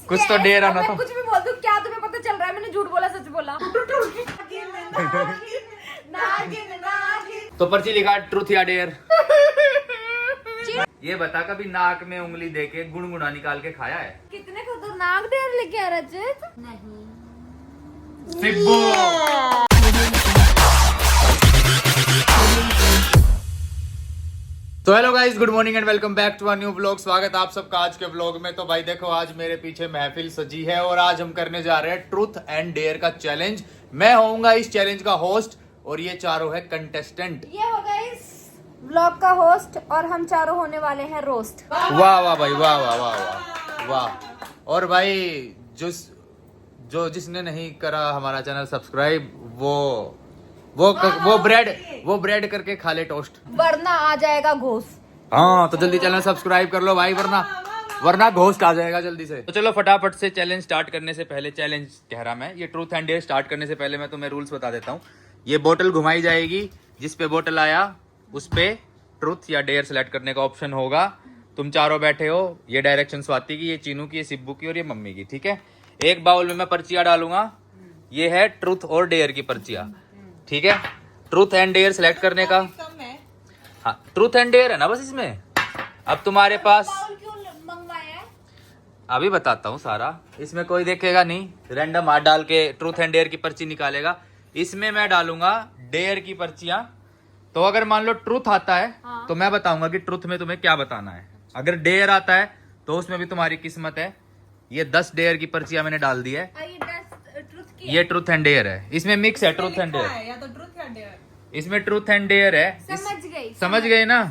कुछ तो डेयर आना मैं तो कुछ भी बोल दूं, क्या तुम्हें पता चल रहा है मैंने झूठ बोला सच बोला? तो पर्ची लिखा ट्रूथ या डेयर। ये बता कभी नाक में उंगली देके गुनगुना निकाल के खाया है? कितने खतरनाक डेयर लेके आ रजत। नहीं सिब्बू। तो hello guys, good morning and welcome back to a new vlog. स्वागत है आप सबका आज के व्लॉग में। तो भाई देखो, आज मेरे पीछे महफिल सजी है और आज हम करने जा रहे हैं ट्रूथ एंड डेयर का चैलेंज। मैं होऊंगा इस चैलेंज का होस्ट और ये चारों है कंटेस्टेंट। ये होगा इस व्लॉग का होस्ट और हम चारों होने वाले हैं रोस्ट। वाह वाह भाई, वाह वाह वाह वाह वाह। और भाई जिसने नहीं करा हमारा चैनल सब्सक्राइब, वो ब्रेड करके खा ले टोस्ट, वरना आ जाएगा घोष। हाँ तो जल्दी चैनल सब्सक्राइब कर लो भाई, वरना घोस्ट आ जाएगा जल्दी से। तो चलो फटाफट से चैलेंज स्टार्ट करने से पहले, चैलेंज कह रहा मैं, ये ट्रूथ एंड डेयर स्टार्ट करने से पहले मैं तुम्हें रूल्स बता देता हूँ। ये बोतल घुमाई जाएगी, जिस पे बोतल आया उस पे ट्रूथ या डेयर सेलेक्ट करने का ऑप्शन होगा। तुम चारों बैठे हो, ये डायरेक्शन स्वाति की, ये चीनू की, ये सिब्बू की और ये मम्मी की, ठीक है। एक बाउल में मैं पर्चियां डालूंगा, ये है ट्रूथ और डेयर की पर्चियां, ठीक है। ट्रूथ एंड डेयर सेलेक्ट करने का, हाँ ट्रूथ एंड डेयर है ना बस इसमें। अब तुम्हारे पास अभी बताता हूँ सारा, इसमें कोई देखेगा नहीं, रैंडम हाथ डाल के ट्रूथ एंड डेयर की पर्ची निकालेगा। इसमें मैं डालूंगा डेयर की पर्चियां। तो अगर मान लो ट्रूथ आता है तो मैं बताऊंगा कि ट्रूथ में तुम्हें क्या बताना है। अगर डेयर आता है तो उसमें भी तुम्हारी किस्मत है। ये 10 डेयर की पर्चियां मैंने डाल दी है। ये ट्रूथ एंड डेयर है, इसमें मिक्स है ट्रूथ एंड डेयर, या तो ट्रूथ एंड डेयर, इसमें ट्रूथ एंड डेयर है। समझ गए ना?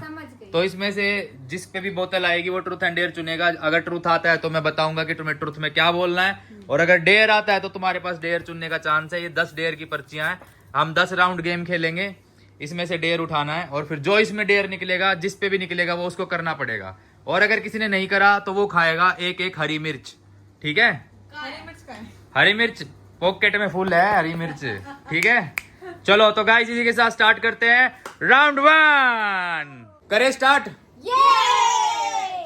तो इसमें से जिस पे भी बोतल आएगी वो ट्रूथ एंड डेयर चुनेगा। अगर ट्रूथ आता है तो मैं बताऊंगा कि तुम्हें ट्रूथ में क्या बोलना है, और अगर डेयर आता है तो तुम्हारे पास डेयर चुनने का चांस है। ये 10 डेयर की पर्चियां हैं, हम 10 राउंड गेम खेलेंगे। इसमें से डेयर उठाना है और फिर जो इसमें डेयर निकलेगा, जिस पे भी निकलेगा वो उसको करना पड़ेगा। और अगर किसी ने नहीं करा तो वो खाएगा एक एक हरी मिर्च, ठीक है। हरी मिर्च पॉकेट में फुल है, हरी मिर्च, ठीक है। चलो तो गाइस इसी के साथ स्टार्ट करते हैं राउंड 1। करें स्टार्ट।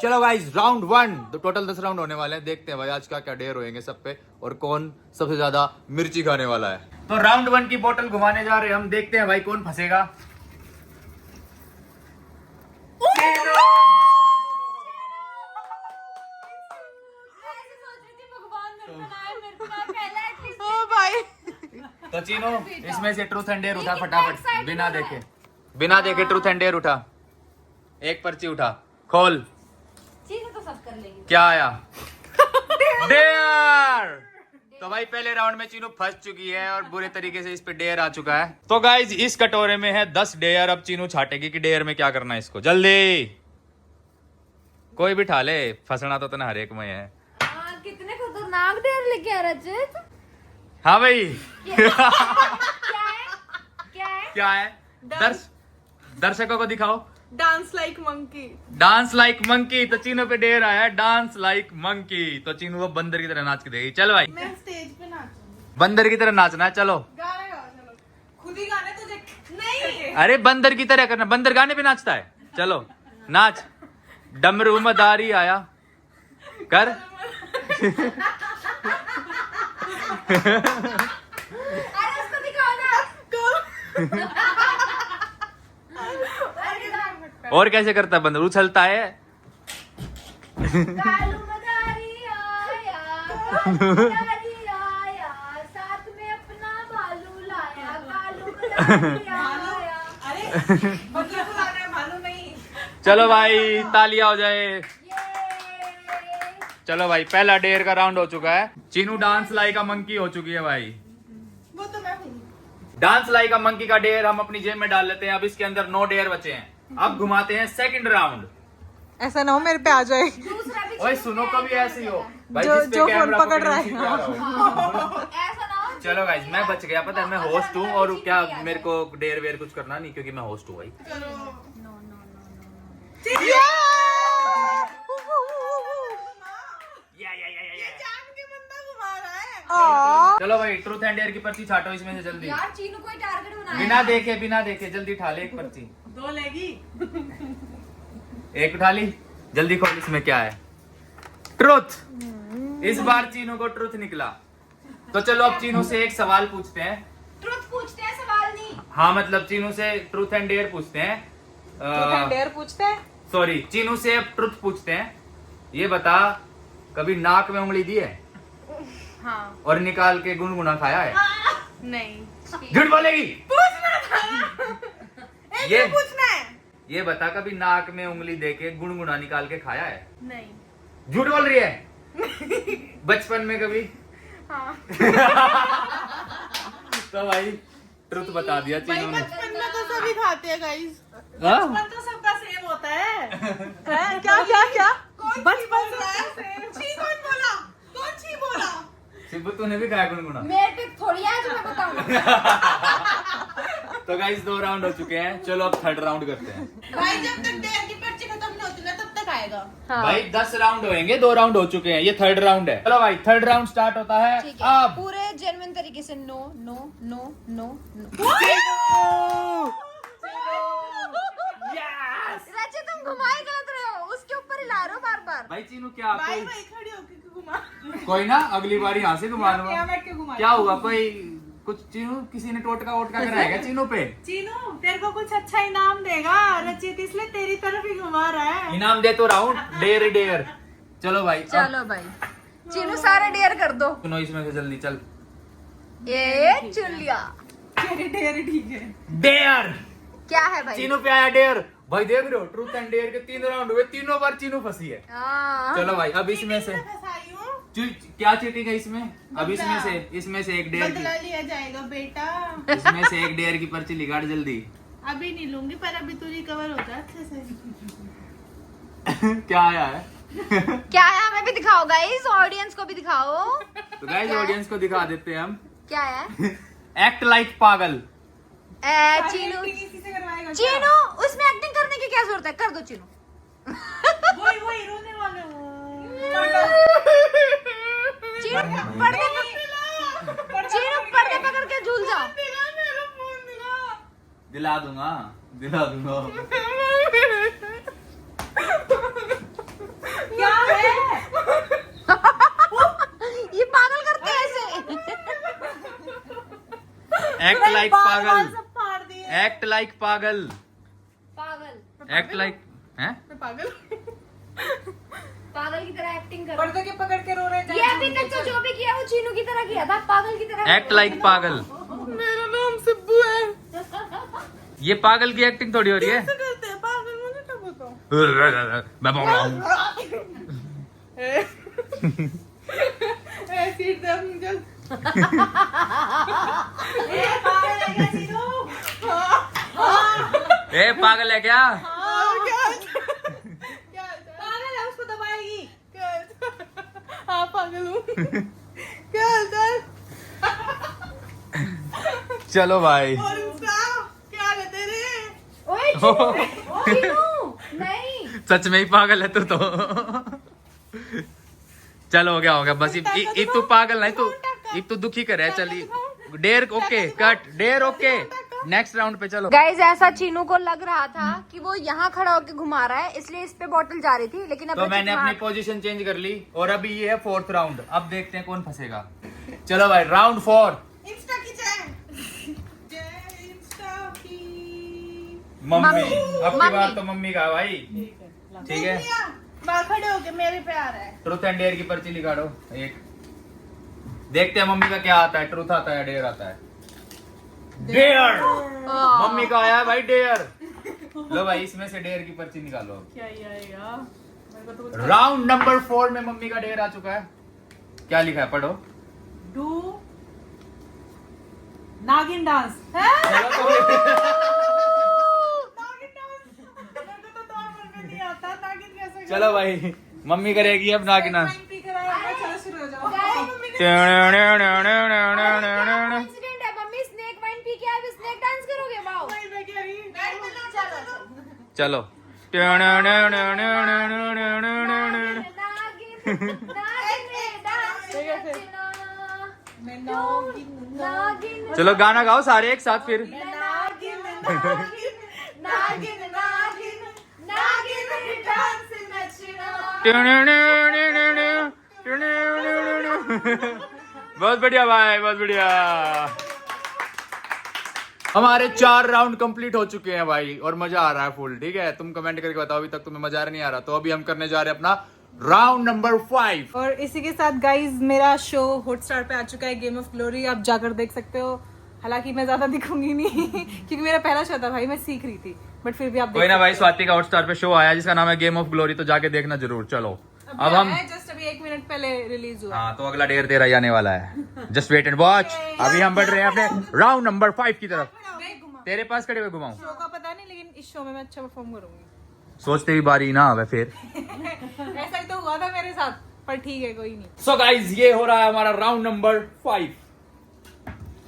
चलो गाइस राउंड 1, तो टोटल 10 राउंड होने वाले हैं। देखते हैं भाई आज क्या क्या डेयर होंगे सब पे और कौन सबसे ज्यादा मिर्ची खाने वाला है। तो राउंड 1 की बोतल घुमाने जा रहे हैं हम, देखते हैं भाई कौन फंसेगा। तो चीनो इसमें से ट्रूथ एंड डेयर उठा फटाफट, बिना देखे ट्रूथ एंड डेयर उठा। एक पर्ची उठा, खोल। तो सब कर लेंगे। क्या आया? डेयर। तो भाई पहले राउंड में चीनू फंस चुकी है और बुरे तरीके से इस पे डेयर आ चुका है। तो गाइज इस कटोरे में है 10 डेयर। अब चीनू छाटेगी कि डेयर में क्या करना है इसको। जल्दी कोई भी ठा ले, फंसना तो हर एक में है। कितने खतरनाक डेयर लेके आ रजत। हाँ भाई क्या है? दर्शकों को दिखाओ। Dance like monkey. Dance like monkey. तो चीनू पे डेयर आया है डांस लाइक मंकी। तो चीनू वो बंदर की तरह नाच के देगी। चल भाई, मैं स्टेज पे नाचूंगी। बंदर की तरह नाचना है। चलो गाने गाओ, चलो खुद ही गाने तुझे नहीं। अरे बंदर की तरह करना, बंदर गाने पे नाचता है। चलो नाच। डमरू मदारी आया कर। अरे उसको दिखाओ ना। और कैसे करता है बंदर? उछलता है। कालू मदारी आया, कालू मदारी आया, साथ में अपना भालू लाया, कालू मदारी आया। अरे बंदर को लाना है, भालू नहीं। चलो भाई तालियां हो जाए। ये चलो भाई पहला डेयर का राउंड हो चुका है। Chinu dance like a monkey हो चुकी है भाई। वो तो मैं हूँ। डांस लाइक अ मंकी का डेयर हम अपनी जेब में डाल लेते हैं। अब इसके अंदर 9 डेयर बचे हैं। अब घुमाते हैं सेकंड राउंड। ऐसा ना हो मेरे पे आ जाए। दूसरा भी ओए सुनो, कभी ऐसे ही हो भाई, जो- जिस पे जो कैमरा फोन पकड़ पकड़े रहा है। उसी पे आ रहा हो। ऐसा ना हो। चलो गाइस मैं बच गया, पता है मैं होस्ट हूँ और क्या मेरे को डेयर वेयर कुछ करना नहीं, क्योंकि मैं होस्ट हूँ भाई। चलो भाई ट्रूथ एंड डेयर की पर्ची छाटो इसमें से जल्दी। यार चीनू कोई टारगेट बनाया। बिना देखे जल्दी उठा ले एक पर्ची। 2 लेगी। एक उठा ली, जल्दी खोल इसमें क्या है। ट्रूथ। इस बार चीनू को ट्रुथ निकला। तो चलो अब चीनू से एक सवाल पूछते हैं। ट्रुथ पूछते हैं, सवाल नहीं। हाँ मतलब चीनू से ट्रूथ एंड डेयर पूछते हैं। डेयर पूछते हैं। सॉरी, चीनू से अब ट्रुथ पूछते हैं। ये बता, कभी नाक में उंगली दी है हाँ। और निकाल के गुनगुना खाया है? नहीं। झूठ बोलेगी। पूछना था। ये पूछना है। ये बता, कभी नाक में उंगली दे के गुनगुना निकाल के खाया है? नहीं। झूठ बोल रही है। बचपन में कभी? हाँ। तो भाई ट्रुथ बता दिया भाई चीनू ने। बचपन में तो सभी खाते हैं गाइस। हाँ? बचपन तो सबका सेम होता है। क्या क्या क्या? बचपन सेम। छी कौन बोला? कौन छी बोला? शिबू तूने भी खाया गुनगुना? मेरे पे थोड़ी है जो मैं बताऊंगा। तो गाइस 2 राउंड हो चुके हैं। चलो अब थर्ड राउंड करते हैं। भाई जब तक डेयर की पर्ची खत्म नहीं होती ना तब तक आएगा। भाई 10 राउंड होंगे, 2 राउंड हो चुके हैं, ये थर्ड राउंड है। चलो भाई थर्ड राउंड स्टार्ट होता है ठीक है, अब। पूरे जेन्युइन तरीके से no no no no no. रचे तुम घुमाए गलत रहे हो, उसके ऊपर हिला रहे हो बार बार। भाई चीनू क्या भाई कोई, भाई खड़ी होके क्यों घुमा? कोई ना अगली बार यहाँ से घुमा क्या लूंगा। बैठ के घुमा? क्या हुआ, कोई कुछ चीनू किसी ने टोटका वोटका कराएगा चीनू पे? चीनू तेरे को कुछ अच्छा इनाम देगा रचित, इसलिए तेरी तरफ ही घुमा रहा है। इनाम दे तो राउंड डेयर डेयर। चलो भाई चलो भाई, चीनू सारे डेयर कर दो। सुनो इसमें से जल्दी चल। ये चुन लिया। डेयर ठीक है। डेयर क्या है भाई? चीनू पे आया डेयर। भाई देख रहे हो, ट्रूथ एंड डेयर के 3 राउंड हुए, तीनों बार चीनू फंसी है। हाँ। चलो भाई अब इसमें से फंसाई हूँ। क्या चीटिंग है इसमें? अब बदला। इसमें से एक डेयर बदला लिया जाएगा बेटा। इसमें से एक डेयर की पर्ची निकाल जल्दी। अभी नहीं लूंगी पर अभी तू रिकवर हो जा अच्छे से। क्या आया है? क्या है हमें भी दिखाओ गाइस, ऑडियंस को भी दिखाओ। तो गाइस ऑडियंस को दिखा देते हैं हम। क्या है? एक्ट लाइक पागल। चीनू, किसी से करवाएगा क्या? चीनू उसमें एक्टिंग करने की क्या जरूरत है? कर दो चीनू। वही रोने वाले हूँ। चीनू पर्दे पकड़ के झूल जाओ। दिला दूंगा, दिला दूंगा। क्या है? ये पागल करते हैं ऐसे। एक्ट लाइक पागल। सब फाड़ दिए। एक्ट लाइक पागल। पागल एक्ट लाइक हैं? मैं पागल। पागल की तरह एक्टिंग करो। पर्दे के पकड़ के रो रहे हैं। ये अभी तक तो जो भी किया वो चीनू की तरह किया था, पागल की तरह। एक्ट लाइक पागल। मेरा नाम सिब्बू है। ये पागल की एक्टिंग थोड़ी हो रही है। कैसे करते हैं पागल? मुझे क्या बताओ। मैं बोल रहा हूँ। सीट दे मुझे। ए पागल है क्या सीनू? ए पागल है क्या? क्या पागल है, उसको दबाएगी। हाँ पागल हूँ। क्या हालचाल? चलो भाई। और उसका क्या हाल है तेरे? ओए चीनू, नहीं। सच में ही पागल है तू तो। चलो हो गया बस। इब तू पागल नहीं, तू इब तू दुखी कर रहा है। चलिए dare okay cut, dare okay. Next round पे चलो। गाइज ऐसा चीनू को लग रहा था कि वो यहाँ खड़ा होकर घुमा रहा है, इसलिए इस पे बॉटल जा रही थी, लेकिन अब तो मैंने अपनी पोजीशन चेंज कर ली और अभी ये है 4th राउंड। अब देखते हैं कौन फंसेगा। चलो भाई राउंड 4। इंस्टा की जय इंस्टा की। मम्मी, अब की मम्मी। बार तो मम्मी का भाई। ठीक है, बाहर खड़े होके मेरे पे आ रहा है। ट्रूथ एंड डेयर की पर्ची लिखा दो एक। देखते हैं मम्मी का क्या आता है। ट्रूथ आता है, डेयर आता है। डेयर। मम्मी का आया है भाई डेयर। लो भाई इसमें से डेयर की पर्ची निकालो। क्या ही आएगा? मेरे को तो कुछ राउंड नंबर 4 में मम्मी का डेयर आ चुका है। क्या लिखा है पढ़ो। डू नागिन डांस। चलो तो नागिन डांस मेरे को तो नॉर्मल में नहीं आता। नागिन कैसे? चलो भाई मम्मी करेगी अब नागिना। पी कराया होगा, चलो शुरू हो जाओ। मम्मी ने इंसिडेंट है, मम्मी स्नेक वाइन पी के अब स्नेक डांस करोगे? वाओ। मैं कह रही चलो नागिन चलो गाना गाओ सारे एक साथ फिर। नागिन नागिन नागिन नागिन नागिन डांस नचना। बहुत बढ़िया भाई, बहुत बढ़िया। हमारे 4 राउंड कंप्लीट हो चुके हैं भाई और मजा आ रहा है फुल। ठीक है, तुम कमेंट करके बताओ अभी तक तुम्हें मजा नहीं आ रहा। तो अभी हम करने जा रहे हैं अपना राउंड नंबर 5। और इसी के साथ गाइज मेरा शो हॉटस्टार पे आ चुका है, गेम ऑफ ग्लोरी। आप जाकर देख सकते हो। हालांकि मैं ज्यादा दिखूंगी नहीं क्योंकि मेरा पहला शो था भाई, मैं सीख रही थी, बट फिर भी आप कोई ना भाई, स्वाति का हॉटस्टार पे शो आया जिसका नाम है गेम ऑफ ग्लोरी, तो जाके देखना जरूर। चलो अब हम जस्ट अभी 1 मिनट पहले रिलीज हुआ। हाँ, तो अगला डेयर तेरा ही आने वाला है। Just wait and watch. अभी हम बढ़ रहे हैं अपने राउंड नंबर 5 की तरफ। तेरे पास खड़े हुए घुमाऊं? शो का पता नहीं, लेकिन इस शो में मैं अच्छा परफॉर्म करूंगी। सोचते भी बारी ना आवे फिर। ऐसा ही तो हुआ था मेरे साथ, पर ठीक है, कोई नहीं। सो गाइज, ये हो रहा है हमारा राउंड नंबर 5।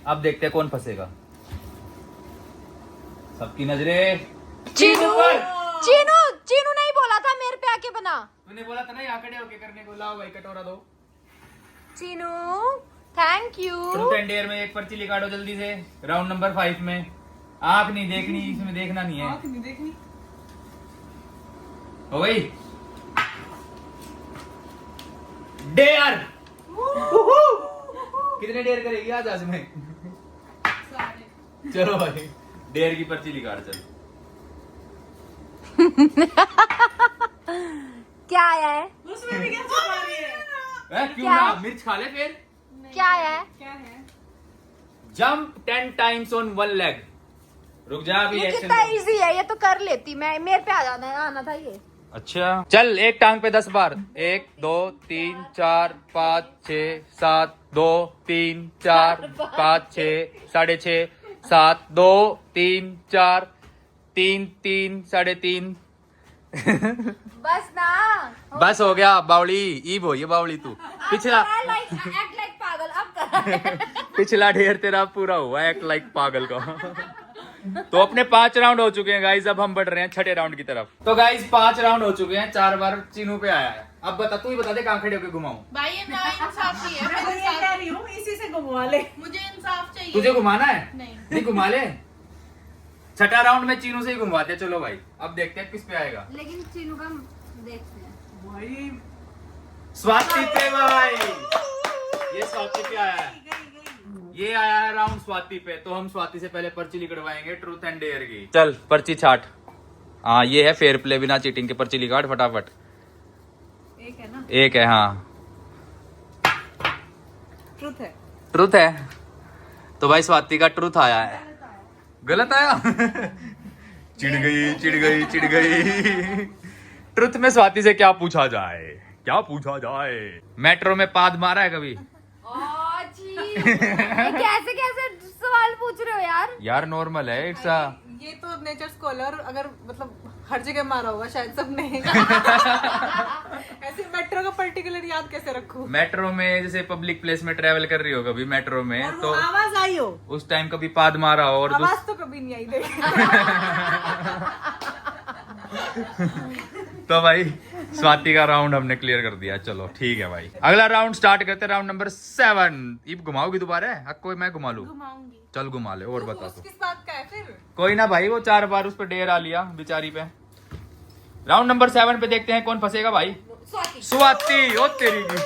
अब देखते हैं कौन फंसेगा। सबकी नजरें चीनू पर। चीनू चीनू नहीं बोला था मेरे पे आके बना। तूने बोला था ना यहाँ खड़े होके करने को। लाओ भाई, कटोरा दो। Cheenu thank you. Truth and dare में एक पर्ची निकालो जल्दी से। राउंड नंबर 5 में आंख नहीं देखनी, इसमें देखना नहीं है। आँख नहीं देखनी। हो गई डेयर। कितने डेयर करेगी आज में? चलो भाई, डेयर की पर्ची निकाल। चल क्या आया है? उसमें भी क्या छुपा रही है? क्यों क्या? ना, मिर्च खा ले फिर। क्या आया है? क्या है? Jump 10 times on 1 leg. रुक जा, अभी ये एक्शन कितना दो। इजी है, ये तो कर लेती मैं। मेरे पे आना था ये। अच्छा चल, एक टांग पे 10 बार। 1 2 3 4 5 6 7 2 3 4 5 6 6.5 7 2 3 4 3 3 3.5। बस ना। बस हो गया बावली। ईब हो ये बावली तू। पिछला एक्ट लाइक पागल अब कर। पिछला ढेर तेरा पूरा हुआ, एक लाइक पागल का। तो अपने 5 राउंड हो चुके हैं गाइज। अब हम बढ़ रहे हैं 6ठे राउंड की तरफ। तो गाइज 5 राउंड हो चुके हैं, 4 बार चीनू पे आया है। अब बता, तू ही बता दे कहाँ खड़े होके घुमाऊं। भाई ये नाइंसाफी है। मैं तो ये कह रही हूँ, इसी से घुमवा ले। मुझे इंसाफ चाहिए। तुझे घुमाना है? नहीं। घुमा ले। 6ठा राउंड में चीनू से ही घुमाते हैं। चलो भाई, अब देखते हैं किस पे आएगा। लेकिन चीनू का देखते हैं। भाई स्वाति पे भाई, ये स्वाति पे आया है। ये आया है राउंड स्वाति पे। तो हम स्वाति से पहले पर्ची निकलवाएंगे ट्रूथ एंड डेयर की। चल पर्ची छाट। हाँ, ये है फेयर प्ले, बिना चीटिंग के पर्ची निकाल फटाफट। एक है ना? एक है, हाँ ट्रुथ है। ट्रूथ है। तो भाई स्वाति का ट्रूथ आया है। गलत आया? चिढ़ गई चिढ़ गई चिढ़ गई। ट्रूथ में स्वाति से क्या पूछा जाए, क्या पूछा जाए? मेट्रो में पाद मारा है कभी? ये कैसे कैसे सवाल पूछ रहे हो यार? यार नॉर्मल है, इट्स ये तो नेचर स्कॉलर, अगर मतलब हर जगह मारा होगा शायद सबने। ऐसे मेट्रो का पर्टिकुलर याद कैसे रखूं? मेट्रो में जैसे पब्लिक प्लेस में ट्रेवल कर रही हो कभी मेट्रो में, और वो तो आवाज आई हो? उस टाइम कभी पाद मारा हो। और आवाज तो कभी नहीं आई देख। तो भाई स्वाति का राउंड हमने क्लियर कर दिया। चलो ठीक है भाई, अगला राउंड स्टार्ट करते हैं। Round number 7। इब घुमाओगी दोबारा? कोई मैं घुमा लूं? घुमाऊंगी। चल घुमा ले। और बता उस तू। किस बात का है फिर? कोई ना भाई, वो 4 बार उस पर डेर आ लिया बेचारी पे। राउंड नंबर 7 पे देखते हैं कौन फंसेगा भाई। स्वाति। ओ तेरी की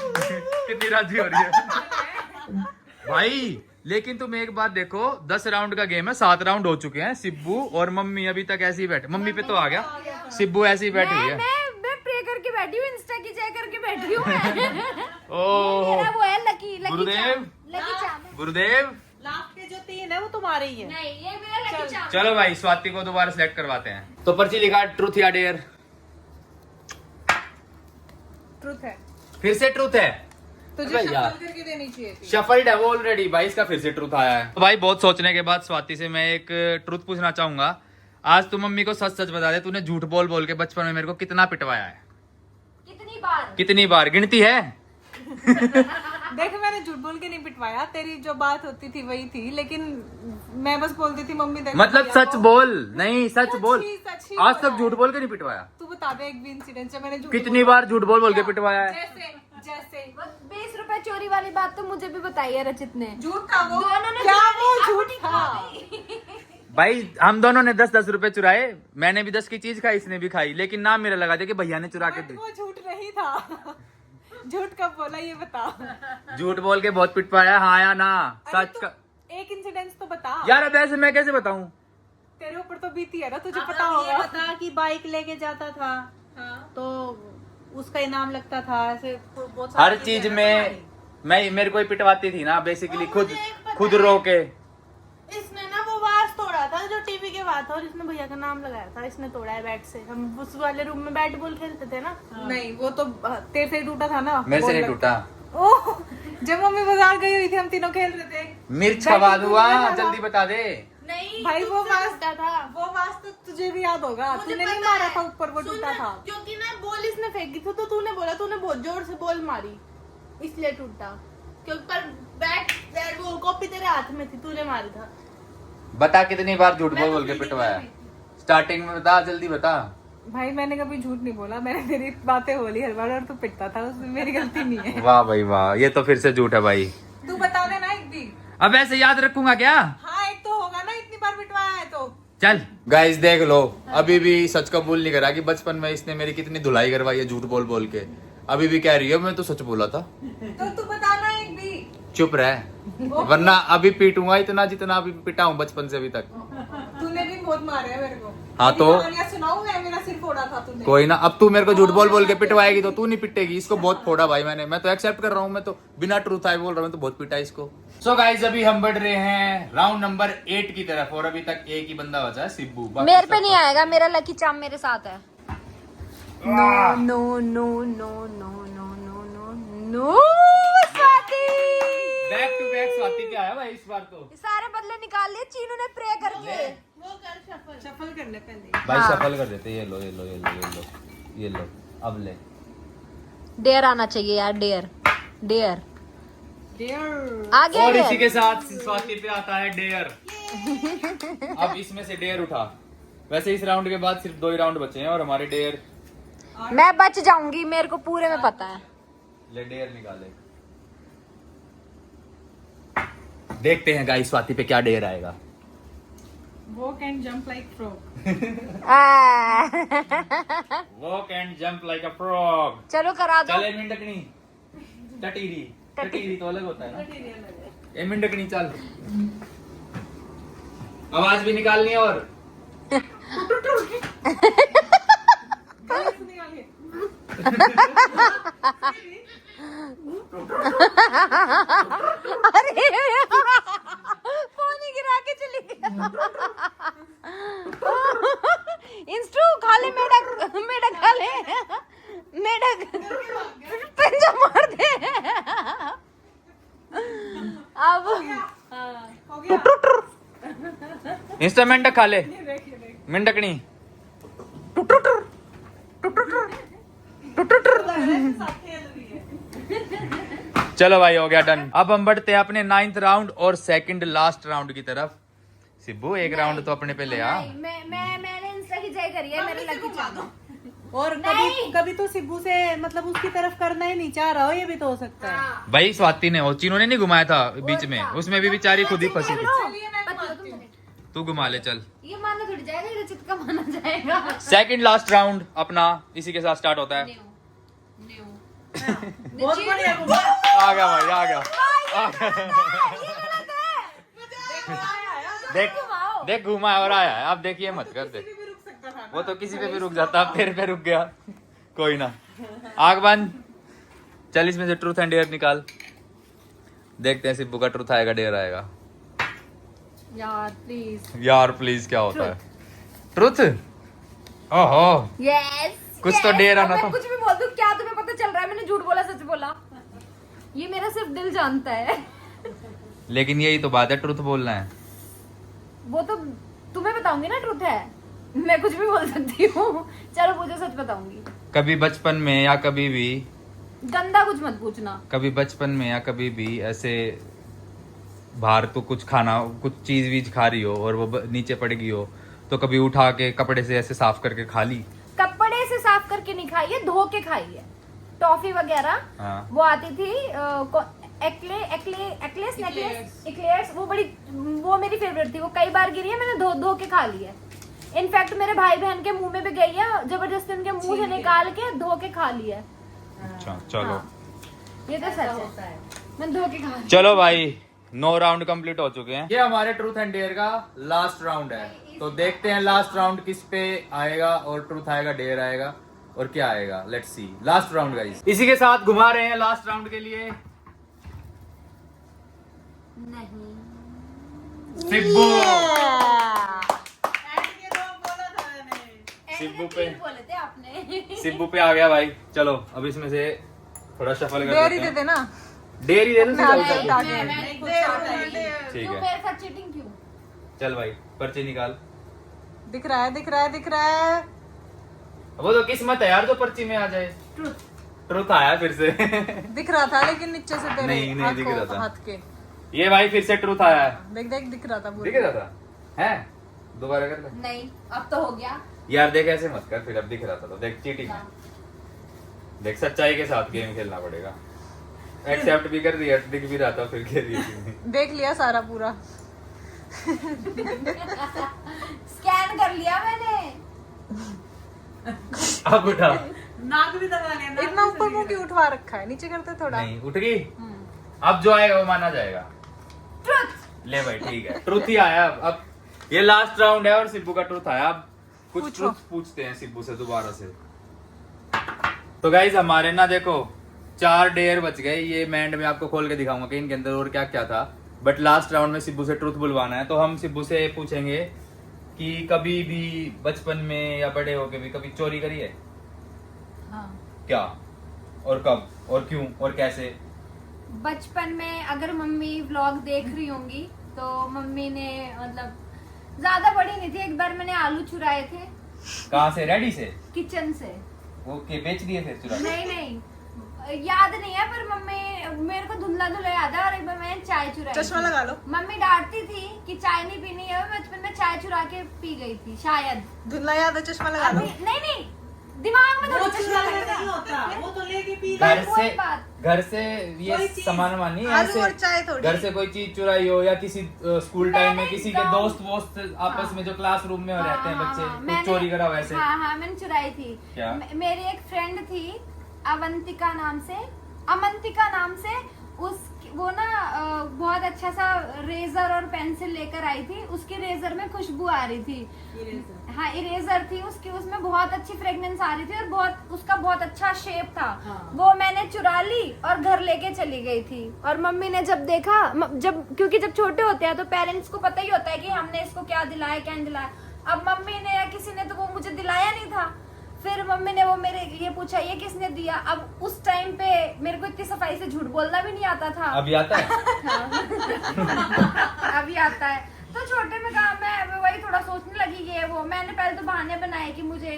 कितनी राजी हो रही है भाई। लेकिन तुम एक बात देखो, 10 राउंड का गेम है, 7 राउंड हो चुके हैं। सिब्बू और मम्मी अभी तक ऐसे ही बैठे। मम्मी पे तो आ गया, सिब्बू ऐसे ही बैठी हुई है। मैं प्रे करके बैठी हूँ, इंस्टा की जय करके बैठी हूँ मैं। ओह मेरा वो है लकी गुरुदेव। चाम। गुरुदेव। लास्ट के जो 3 है वो तुम्हारे ही है। नहीं, ये मेरा लकी चाम। चलो भाई, स्वाति को दोबारा सिलेक्ट करवाते हैं। तो पर्ची लिखा ट्रूथ या डेयर। ट्रुथ है। फिर से ट्रूथ है। तुझे अबे यार। शफल करके देनी चाहिए थी। शफल्ड है वो ऑलरेडी भाई, इसका फिर से ट्रूथ आया है। तो भाई बहुत सोचने के बाद स्वाति से मैं एक ट्रूथ पूछना चाहूंगा। आज तू मम्मी को सच सच बता दे, तूने झूठ बोल बोल के बचपन में मेरे को कितना पिटवाया है? कितनी बार गिनती है? देख, मैंने झूठ बोल के नहीं पिटवाया, तेरी जो बात होती थी वही थी, लेकिन मैं बस बोलती थी मम्मी देख। मतलब सच बोल। नहीं सच बोल। सच ही आज बोला तक झूठ बोल के नहीं पिटवाया? तू बता दे एक भी इंसिडेंट से मैंने झूठ कितनी बार झूठ बोल बोल के पिटवाया है? जैसे जैसे 20 रुपए चोरी वाली बात तो मुझे भी बताई है रचित ने। झूठ था वो। दोनों ने क्या वो झूठ झूठ था? भाई हम दोनों ने 10-10 रुपए चुराए। मैंने भी 10 की चीज खाई, इसने भी खाई, लेकिन नाम मेरा लगा दिया कि भैया ने चुरा के दी। वो झूठ नहीं था। झूठ कब बोला ये बता। झूठ बोल के बहुत पिट पाया, हाँ या ना? अरे सच तू का एक इंसिडेंस तो बता यार, अब ऐसे मैं कैसे बताऊं? तेरे ऊपर तो बीती है ना, तुझे अब पता ये होगा। बता कि बाइक लेके जाता था तो उसका इनाम लगता था, ऐसे बहुत सारी हर चीजें चीज हैं ना में तुम्हारी। मैं मेरे को ही पिटवाती थी ना बेसिकली, और खुद मुझे एक पता खुद है। रो के। इसने ना वो वाज तोड़ा था जो टीवी के बाद था, और इसने भैया का नाम लगाया था, इसने तोड़ा है बैट से। हम उस वाले रूम में बैट बॉल खेलते थे ना। नहीं वो तो तेरे से ही टूटा था ना। मेरे से नहीं टूटा। ओह, जब मम्मी बाजार गई हुई थी हम तीनों खेल रहे थे। मिर्च खवा दूंगा, जल्दी बता दे। नहीं भाई वो तुझसे वाज टूटा था। वो वाज तो तुझे भी याद होगा, मुझे तूने नहीं पता मारा है। था ऊपर, वो सुन टूटा ना, था। क्योंकि ना बॉल इसने फेंकी थी तो तूने बोला तूने बहुत जोर से बॉल मारी, इसलिए टूटा। क्योंकि पर बैट बॉल कॉपी तेरे हाथ में थी, तूने मारी था। बता कितनी बार झूठ मैं बोल तो बोल के फीलिंग पिटवाया? कर रही थी। स्टार्टिंग में बता, जल्दी बता। भाई मैंने कभी झूठ नहीं बोला, मैंने तेरी बातें बोली हर बार और तू पिटता था, उसमें मेरी गलती नहीं है। वाह भाई वाह, ये तो फिर से झूठ है भाई। तू बता देना एक भी। अब ऐसे याद रखूंगा क्या? हाँ एक तो होगा ना, इतनी बार पिटवाया है तो। चल गाइस देख लो, अभी भी सच कबूल नहीं करा कि बचपन में इसने मेरी कितनी धुलाई करवाई है झूठ बोल बोल के। अभी भी कह रही है मैं तो सच बोला था। तो तू बताना एक भी। चुप रह, वरना अभी पीटूंगा इतना जितना अभी पिटा हूँ बचपन से अभी तक। तूने भी बहुत मारे है मेरे को। हाँ तेरी तो? कहानियां सुनाऊं मैं, मेरा सिर फोड़ा था तूने। कोई ना, अब तू मेरे को झूठ बोल बोल के पिटवाएगी तो तू नहीं पिटेगी। इसको बहुत फोड़ा भाई मैंने, मैं तो एक्सेप्ट कर रहा हूँ, मैं तो बिना ट्रूथ आई बोल रहा हूँ, मैं तो बहुत पिटा इसको। सो गाइस अभी हम बढ़ रहे हैं राउंड नंबर 8 की तरफ, और अभी तक एक ही बंदा बचा है, सिब्बू। बाकी मेरे सब पे नहीं तो- आएगा, मेरा लकी चार्म मेरे साथ है। No no no no no no no no no Swati. Back to back Swati पे आया भाई इस बार तो। सारे बदले निकाल लिए चीनू ने प्रे करके। वो कर shuffle। शफल कर ले पहले। भाई हाँ। सफल कर देते, ये लो ये लो ये लो ये लो ये लो, अब ले। डेयर आना चाहिए यार, डेयर डेयर आ गया। और इसी डेयर के साथ स्वाति पे आता है डेयर। अब इसमें से डेयर उठा। वैसे इस राउंड के बाद सिर्फ 2 ही राउंड बचे हैं और हमारे डेयर। मैं बच जाऊंगी, मेरे को पूरे में पता है। ले डेयर निकाले, देखते हैं गाइस स्वाति पे क्या डेयर आएगा। Walk and jump like frog. Walk and jump like a frog. चलो करा दो। चल मिंडकनी, टटीरी टटीरी तो अलग होता है ना। ए मिंडकनी चल, आवाज भी निकालनी है और अरे फोन ही गिरा के चली गई। इंस्ट्रू खा ले, मेढक मेढक खा ले, मेढक पंजा मार दे। अब हो गया? इंस्ट्रूमेंट खा ले मिंडकनी। चलो भाई हो गया डन। अब हम बढ़ते हैं अपने 9th राउंड और सेकंड लास्ट राउंड की तरफ। सिब्बू एक राउंड तो अपने पे ले आ। मैंने इंस्टा की जय करी है, मेरे लकी चार्म। और कभी कभी तो सिब्बू से मतलब उसकी तरफ करना ही नहीं चाह रहा हो, ये भी तो हो सकता है। भाई स्वाति ने, वो चीनों ने नहीं घुमाया था बीच में, उसमें भी बेचारी खुद ही फंसी थी। चलिए मैं पता घुमाती हूँ। तू घुमा ले चल। ये मानना थोड़ी जाएगा, ये रचित का माना जाएगा। सेकंड लास्ट राउंड अपना इसी के साथ स्टार्ट होता है। बहुत बढ़िया घुमा। आ गया भाई आ गया, आ गया। देख देख घुमा और आया है। अब देखिए मत कर दे, भी रुक सकता था ना। वो तो किसी पे भी रुक जाता, अब तेरे पे रुक गया। कोई ना, आग बंद। चल इसमें से ट्रूथ एंड डेयर निकाल, देखते हैं सिब्बू का ट्रूथ आएगा डेयर आएगा। यार प्लीज। यार प्लीज क्या होता है ट्रूथ? ओहो यस कुछ तो डेयर आना मैं था। कुछ भी बोल दूं, क्या तुम्हें पता चल रहा है मैंने झूठ बोला सच बोला? ये मेरा सिर्फ दिल जानता है। लेकिन यही तो बात है, ट्रूथ बोलना है। वो तो तुम्हें बताऊंगी ना ट्रूथ है, मैं कुछ भी बोल सकती हूँ। चलो मुझे सच बताऊंगी। कभी बचपन में या कभी भी, गंदा कुछ मत पूछना। कभी बचपन में या कभी भी ऐसे बाहर तो कुछ खाना, कुछ चीज वीज खा रही हो और वो नीचे पड़ गई हो, तो कभी उठा के कपड़े से ऐसे साफ करके खा ली। कपड़े से साफ करके नहीं खाई है, धो के खाई है। टॉफी वगैरह हाँ। वो आती थी एक्लेयर्स, वो मेरी फेवरेट थी। वो कई बार गिरी है, मैंने धो के खा ली है। इनफैक्ट मेरे भाई बहन के मुंह में भी गई है, जबरदस्ती उनके मुंह से निकाल के धो के खा ली है। अच्छा चलो ये तो सच है, मैं धोखे खा। चलो भाई 9 राउंड कंप्लीट हो चुके हैं। ये हमारे ट्रूथ एंड डेयर का लास्ट राउंड है, तो देखते हैं लास्ट राउंड किस पे आएगा और ट्रूथ आएगा, डेयर आएगा और क्या आएगा। Let's see last round guys. इसी के साथ घुमा रहे हैं लास्ट राउंड के लिए। नहीं, सिब्बू ऐड सिब्बू पे बोले थे आपने। सिब्बू पे आ गया भाई। चलो अब इसमें से थोड़ा शफल कर डेयरी देते दे हैं। देना। डेयरी दे दो मैं चल आपसे चल। बता दूं। मैं खुद चाहती ठीक क्यों है मेरे साथ चीटिंग क्यों? चल भाई पर्ची निकाल। दिख रहा है दिख रहा है दिख रहा है। वो तो किस्मत है यार जो पर्ची में आ जाए। ट्रूथ आया फिर से। दिख रहा था लेकिन नीचे से तेरे नहीं, नहीं हाथ दिख को- रहा था। हाथ के ये भाई फिर से ट्रूथ आया है। देख देख दिख रहा था पूरा। दिख रहा था है? दोबारा कर ले। नहीं, अब तो हो गया। यार देख ऐसे मत कर, फिर अब दिख रहा था तो देख चीटिंग है। देख सच्चाई के साथ गेम खेलना पड़ेगा। एक्सेप्ट भी कर दिया, दिख भी रहा था फिर खेल रही। देख लिया सारा पूरा। स्कैन कर लिया मैंने। अब उठा। नाक भी दबा लिया, नाक इतना भी ऊपर सही मुंह क्यों उठवा रखा है? नीचे करते थोड़ा। नहीं उठ गई। अब जो आएगा वो माना जाएगा। ट्रुथ। ले भाई ठीक है, ट्रूथ ही आया। अब ये लास्ट राउंड है और सिब्बू का ट्रूथ आया। अब कुछ पूछो। ट्रूथ पूछते हैं सिब्बू से दोबारा से। तो गाइज हमारे ना देखो 4 डेयर बच गए। ये मैं एंड में आपको खोल के दिखाऊंगा कि इनके अंदर और क्या क्या था। बट लास्ट राउंड में सिब्बू से ट्रूथ बुलवाना है, तो हम सिब्बू से पूछेंगे कि कभी भी बचपन में या बड़े होके भी कभी चोरी करी है? हाँ। क्या और कब और क्यों और कैसे? बचपन में अगर मम्मी व्लॉग देख रही होंगी तो मम्मी ने मतलब ज्यादा बड़ी नहीं थी, एक बार मैंने आलू चुराए थे कहाँ से? रेडी से? किचन से। वो के बेच दिए थे चुरा के? नहीं नहीं याद नहीं है, पर मम्मी मेरे को धुंधला धुंधला याद है। और एक बार मैंने चाय चुराई चश्मा थी। लगा लो। मम्मी डांटती थी कि चाय नहीं पीनी है, मैं बचपन में चाय चुरा के पी गई थी शायद। धुंधला याद है? चश्मा लगा लो। अभी नहीं नहीं, दिमाग में वो थोड़ा चश्मा चुराने लगेगा। नहीं होता, वो तो लेके पी घर कोई से बात। घर से ये कोई चीज। सामान वानी आलू और चाय थोड़ी। घर से कोई चीज चुराई हो या किसी स्कूल टाइम में मैंने किसी के एकदम- दोस्त वोस्त आपस में जो क्लासरूम में रहते हैं बच्चे कुछ मैंने- चोरी करा वैसे? हाँ हाँ मैंने चुराई थी। क्या? मेरी एक फ्रेंड थी अवंतिका नाम से, अमंतिका नाम से। वो ना बहुत अच्छा सा रेजर और पेंसिल लेकर आई थी। उसकी रेजर में खुशबू आ रही थी। हाँ इरेजर थी उसकी, उसमें बहुत अच्छी फ्रेग्रेंस आ रही थी और बहुत उसका बहुत अच्छा शेप था। हाँ। वो मैंने चुरा ली और घर लेके चली गई थी। और मम्मी ने जब देखा, क्योंकि जब छोटे होते हैं तो पेरेंट्स को पता ही होता है कि हमने इसको क्या दिलाया क्या नहीं दिलाया। अब मम्मी ने या किसी ने तो वो मुझे दिलाया नहीं था। फिर मम्मी ने वो मेरे ये पूछा ये किसने दिया। अब उस टाइम पे मेरे को इतनी सफाई से झूठ बोलना भी नहीं आता था। अभी आता है? अभी आता है। तो छोटे में कहा, मैं वही थोड़ा सोचने लगी ये वो। मैंने पहले तो बहाने बनाए कि मुझे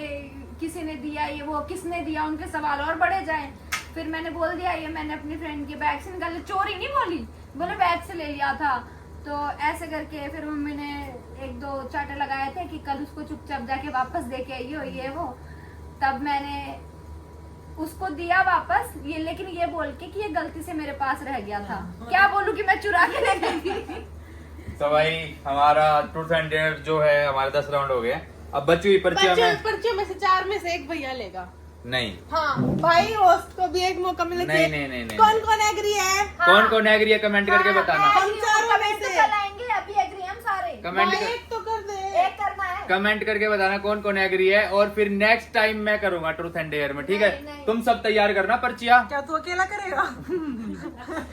किसी ने दिया, ये वो किसने दिया, उनके सवाल और बढ़े जाएं। फिर मैंने बोल दिया ये मैंने अपनी फ्रेंड के बैग से निकाला। चोरी नहीं बोली, बोले बैग से ले लिया था। तो ऐसे करके फिर मम्मी ने 1-2 चाटे लगाए थे कि कल उसको चुपचाप जाके वापस दे के आई हो ये वो। तब मैंने उसको दिया वापस, ये लेकिन ये बोल के कि ये गलती से मेरे पास रह गया था। क्या बोलूं कि मैं चुरा के ले गई थी। तो भाई हमारा ट्रूथ एंड डेयर जो है हमारे 10 राउंड हो गए। अब बची हुई पर्चियां में पर्चियों में से 4 में से एक भैया लेगा। नहीं हाँ भाई, होस्ट को भी एक मौका मिले। नहीं नहीं नहीं नहीं कौन कौन एग्री है? कौन कौन एग्री है कमेंट करके बताना। हम चारों में से। कल आएंगे, अभी एग्री हम सारे। कमेंट भाई, एक तो कर दे। एक करना है। कमेंट करके बताना कौन कौन एग्री है और फिर नेक्स्ट टाइम मैं करूंगा ट्रूथ एंड डेयर में, ठीक है? नहीं, नहीं। तुम सब तैयार करना पर्चियां। क्या तू अकेला करेगा?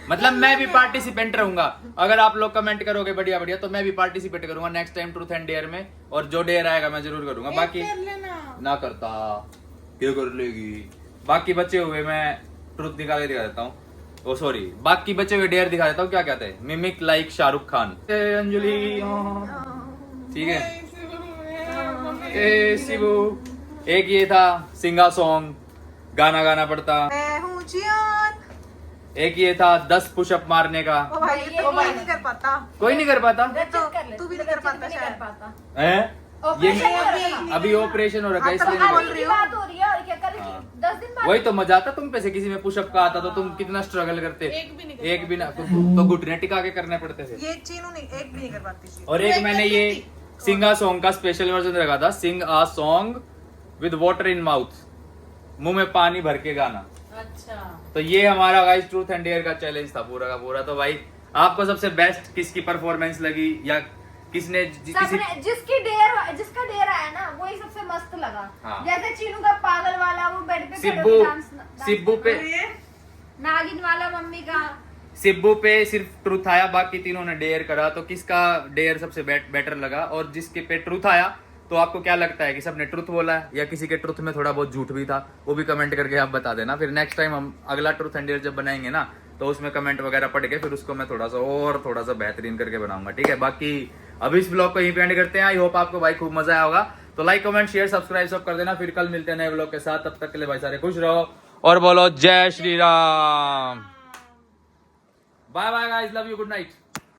मतलब मैं भी पार्टिसिपेंट रहूंगा। अगर आप लोग कमेंट करोगे बढ़िया बढ़िया तो मैं भी पार्टिसिपेट करूंगा next time truth and dare में। और जो डेयर आएगा मैं जरूर करूंगा। बाकी कर लेना। ना करता क्या कर लेगी। बाकी बचे हुए मैं ट्रूथ निकाल के दिखा देता हूँ। ओ सॉरी, बाकी बचे हुए डेयर दिखा देता हूँ। क्या कहते हैं? Mimic like Shahrukh Khan. अंजलि ठीक है। ए शिबू। एक ये था सिंगा सॉन्ग, गाना गाना पड़ता। मैं हूँ जियान। एक ये था 10 पुशअप मारने का। ओ भाई ये तो भाई नहीं कर पाता। कोई नहीं कर पाता रचित कर ले। तू भी नहीं कर पाता नहीं शायद। कर पाता। है? ये अभी ऑपरेशन हो रखा है इसलिए नहीं बोल कर- रही की हो। बात हो रही है और क्या कल हाँ। 10 दिन बाद। वही तो मजा आता तुम पे से किसी में पुशअप का आता तो तुम कितना स्ट्रगल करते। एक भी नहीं कर एक भी ना तो घुटने टिका के करने पड़ते थे। ये चीनू नहीं, एक भी नहीं कर पाती थी। और एक मैंने ये सिंगा सॉन्ग का स्पेशल वर्जन रखा था, sing a song with water in mouth, मुंह में पानी भर के गाना। अच्छा तो ये हमारा गाइस ट्रूथ एंड डेयर का चैलेंज था पूरा का पूरा। तो भाई आपको सबसे बेस्ट किसकी परफॉर्मेंस लगी, या किसने सबने जिसका डेयर आया ना वही सबसे मस्त लगा। हाँ। जैसे चीनू का पागल वाला वो बेड पे खड़े सिब्बू होके डांस सिब्बू पे नागिन वाला मम्मी का। सिब्बू पे सिर्फ ट्रूथ आया, बाकी तीनों ने डेयर करा। तो किसका डेयर सबसे बेटर लगा, और जिसके पे ट्रूथ आया तो आपको क्या लगता है कि सबने ट्रूथ बोला है या किसी के ट्रूथ में थोड़ा बहुत झूठ भी था, वो भी कमेंट करके आप बता देना। फिर नेक्स्ट टाइम हम अगला ट्रूथ एंड डेयर जब बनाएंगे ना तो उसमें कमेंट वगैरह पढ़ के फिर उसको मैं थोड़ा सा बेहतरीन करके बनाऊंगा, ठीक है। बाकी अभी इस ब्लॉग को यहीं पे एंड करते हैं। आई होप आपको भाई खूब मजा आया होगा। तो लाइक कमेंट शेयर सब्सक्राइब सब कर देना। फिर कल मिलते हैं नए ब्लॉग के साथ, तब तक के लिए भाई सारे खुश रहो और बोलो जय Shri Ram. Bye bye guys, love you, good night.